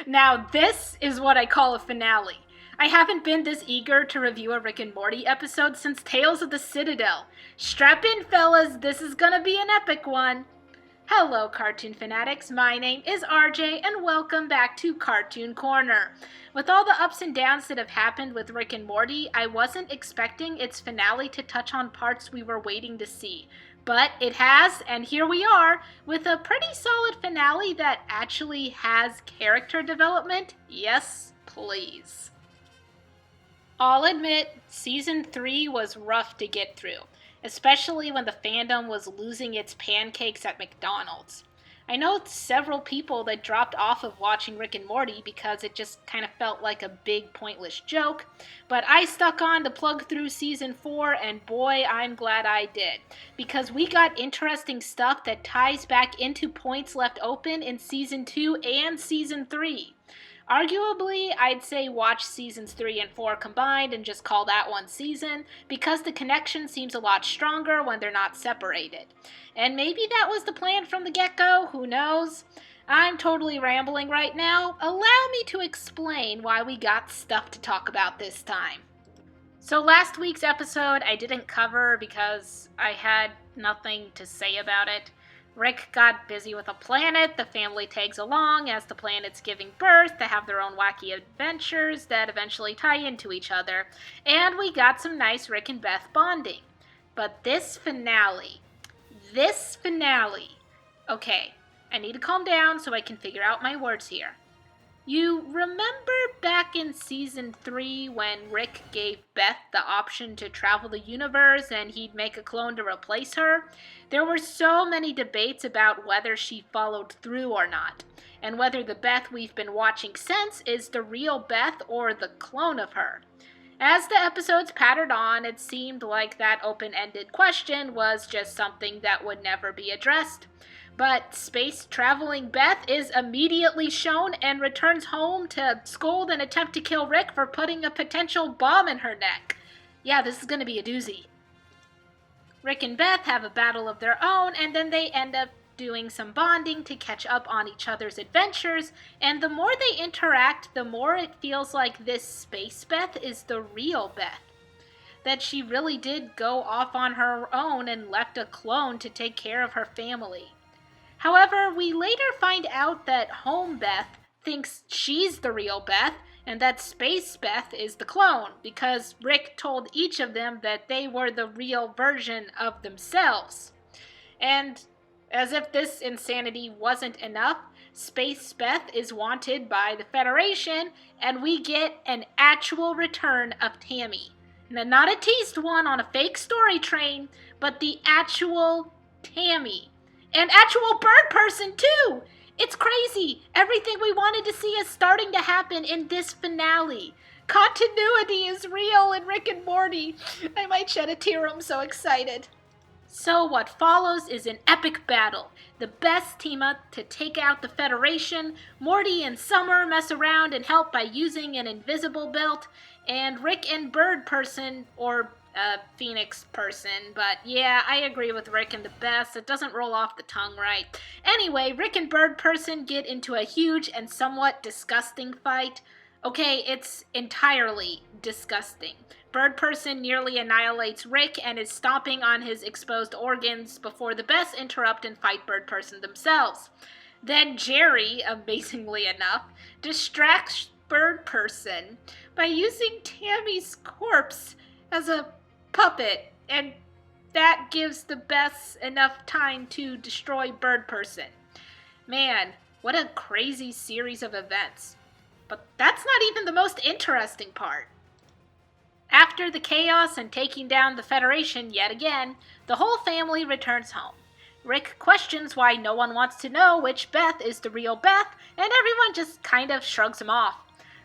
Now this is what I call a finale. I haven't been this eager to review a Rick and Morty episode since Tales of the Citadel. Strap in, fellas, this is gonna be an epic one. Hello, cartoon fanatics. My name is RJ, and welcome back to Cartoon Corner. With all the ups and downs that have happened with Rick and Morty, I wasn't expecting its finale to touch on parts we were waiting to see. But it has, and here we are, with a pretty solid finale that actually has character development. Yes, please. I'll admit, Season 3 was rough to get through, especially when the fandom was losing its pancakes at McDonald's. I know several people that dropped off of watching Rick and Morty because it just kind of felt like a big pointless joke, but I stuck on to plug through Season 4, and boy, I'm glad I did, because we got interesting stuff that ties back into points left open in Season 2 and Season 3. Arguably, I'd say watch Seasons 3 and 4 combined and just call that one season, because the connection seems a lot stronger when they're not separated. And maybe that was the plan from the get-go, who knows? I'm totally rambling right now. Allow me to explain why we got stuff to talk about this time. So last week's episode I didn't cover because I had nothing to say about it. Rick got busy with a planet, the family tags along as the planet's giving birth to have their own wacky adventures that eventually tie into each other, and we got some nice Rick and Beth bonding. But this finale, okay, I need to calm down so I can figure out my words here. You remember back in Season 3 when Rick gave Beth the option to travel the universe and he'd make a clone to replace her? There were so many debates about whether she followed through or not, and whether the Beth we've been watching since is the real Beth or the clone of her. As the episodes pattered on, it seemed like that open-ended question was just something that would never be addressed. But space-traveling Beth is immediately shown and returns home to scold and attempt to kill Rick for putting a potential bomb in her neck. Yeah, this is gonna be a doozy. Rick and Beth have a battle of their own, and then they end up doing some bonding to catch up on each other's adventures, and the more they interact, the more it feels like this space Beth is the real Beth. That she really did go off on her own and left a clone to take care of her family. However, we later find out that Home Beth thinks she's the real Beth, and that Space Beth is the clone, because Rick told each of them that they were the real version of themselves. And as if this insanity wasn't enough, Space Beth is wanted by the Federation, and we get an actual return of Tammy. Now, not a teased one on a fake story train, but the actual Tammy. An actual bird person, too! It's crazy! Everything we wanted to see is starting to happen in this finale. Continuity is real in Rick and Morty. I might shed a tear, I'm so excited. So what follows is an epic battle. The best team up to take out the Federation. Morty and Summer mess around and help by using an invisible belt. And Rick and Bird Person, or Phoenix Person, but yeah, I agree with Rick and the best. It doesn't roll off the tongue right. Anyway, Rick and Bird Person get into a huge and somewhat disgusting fight. Okay, it's entirely disgusting. Bird Person nearly annihilates Rick and is stomping on his exposed organs before the Beths interrupt and fight Bird Person themselves. Then Jerry, amazingly enough, distracts Bird Person by using Tammy's corpse as a puppet, and that gives the Beths enough time to destroy Bird Person. Man, what a crazy series of events. But that's not even the most interesting part. After the chaos and taking down the Federation yet again, the whole family returns home. Rick questions why no one wants to know which Beth is the real Beth, and everyone just kind of shrugs him off.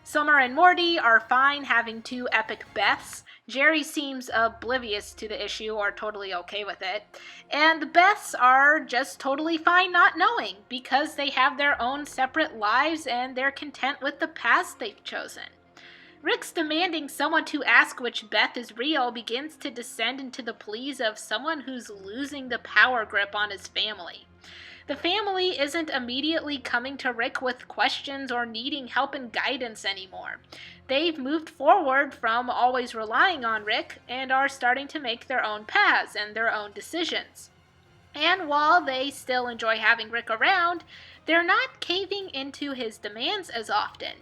Summer and Morty are fine having two epic Beths. Jerry seems oblivious to the issue or totally okay with it. And the Beths are just totally fine not knowing because they have their own separate lives and they're content with the paths they've chosen. Rick's demanding someone to ask which Beth is real begins to descend into the pleas of someone who's losing the power grip on his family. The family isn't immediately coming to Rick with questions or needing help and guidance anymore. They've moved forward from always relying on Rick and are starting to make their own paths and their own decisions. And while they still enjoy having Rick around, they're not caving into his demands as often.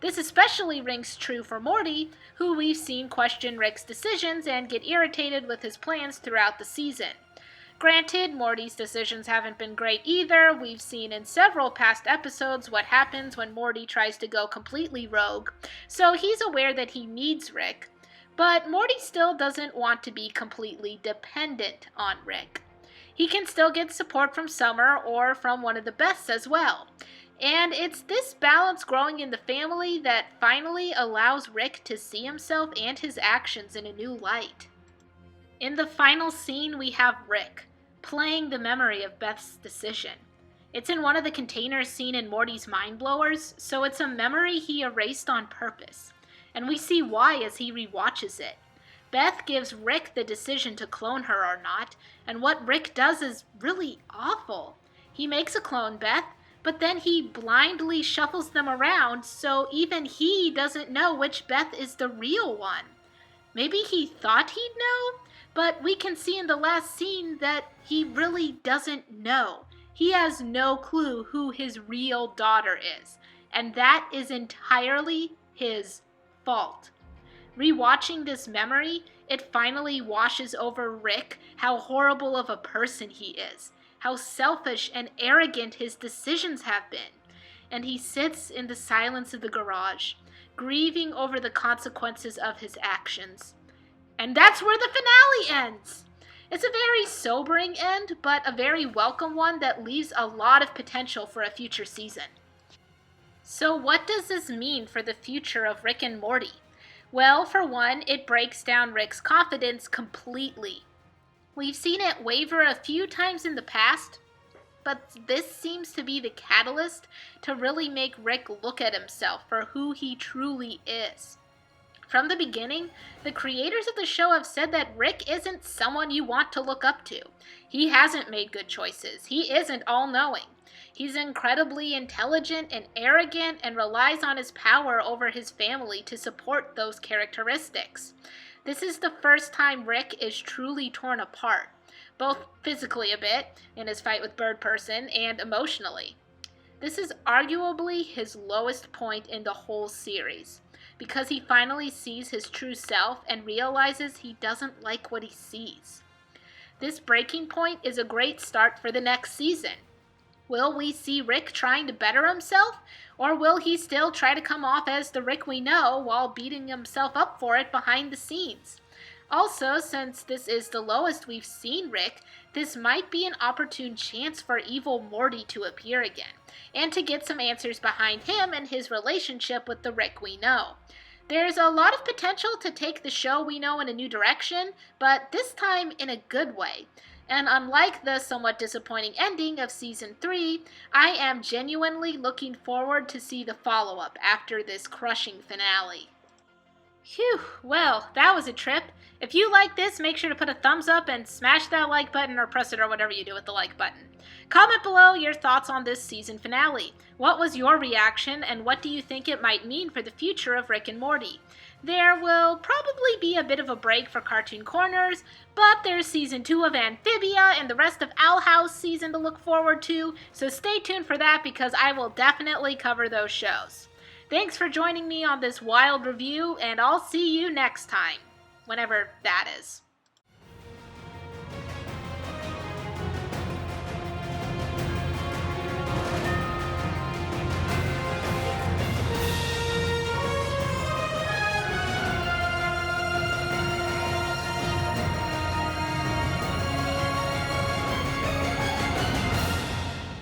This especially rings true for Morty, who we've seen question Rick's decisions and get irritated with his plans throughout the season. Granted, Morty's decisions haven't been great either. We've seen in several past episodes what happens when Morty tries to go completely rogue, so he's aware that he needs Rick. But Morty still doesn't want to be completely dependent on Rick. He can still get support from Summer or from one of the Beths as well. And it's this balance growing in the family that finally allows Rick to see himself and his actions in a new light. In the final scene, we have Rick playing the memory of Beth's decision. It's in one of the containers seen in Morty's Mind Blowers, so it's a memory he erased on purpose. And we see why as he rewatches it. Beth gives Rick the decision to clone her or not, and what Rick does is really awful. He makes a clone Beth, but then he blindly shuffles them around so even he doesn't know which Beth is the real one. Maybe he thought he'd know, but we can see in the last scene that he really doesn't know. He has no clue who his real daughter is, and that is entirely his fault. Rewatching this memory, it finally washes over Rick how horrible of a person he is, how selfish and arrogant his decisions have been. And he sits in the silence of the garage, grieving over the consequences of his actions. And that's where the finale ends! It's a very sobering end, but a very welcome one that leaves a lot of potential for a future season. So what does this mean for the future of Rick and Morty? Well, for one, it breaks down Rick's confidence completely. We've seen it waver a few times in the past, but this seems to be the catalyst to really make Rick look at himself for who he truly is. From the beginning, the creators of the show have said that Rick isn't someone you want to look up to. He hasn't made good choices. He isn't all-knowing. He's incredibly intelligent and arrogant and relies on his power over his family to support those characteristics. This is the first time Rick is truly torn apart, both physically a bit, in his fight with Bird Person, and emotionally. This is arguably his lowest point in the whole series, because he finally sees his true self and realizes he doesn't like what he sees. This breaking point is a great start for the next season. Will we see Rick trying to better himself, or will he still try to come off as the Rick we know while beating himself up for it behind the scenes? Also, since this is the lowest we've seen Rick, this might be an opportune chance for evil Morty to appear again, and to get some answers behind him and his relationship with the Rick we know. There's a lot of potential to take the show we know in a new direction, but this time in a good way. And unlike the somewhat disappointing ending of Season 3, I am genuinely looking forward to see the follow-up after this crushing finale. Phew, well, that was a trip. If you like this, make sure to put a thumbs up and smash that like button or press it or whatever you do with the like button. Comment below your thoughts on this season finale. What was your reaction and what do you think it might mean for the future of Rick and Morty? There will probably be a bit of a break for Cartoon Corners, but there's Season 2 of Amphibia and the rest of Owl House season to look forward to, so stay tuned for that because I will definitely cover those shows. Thanks for joining me on this wild review, and I'll see you next time, whenever that is.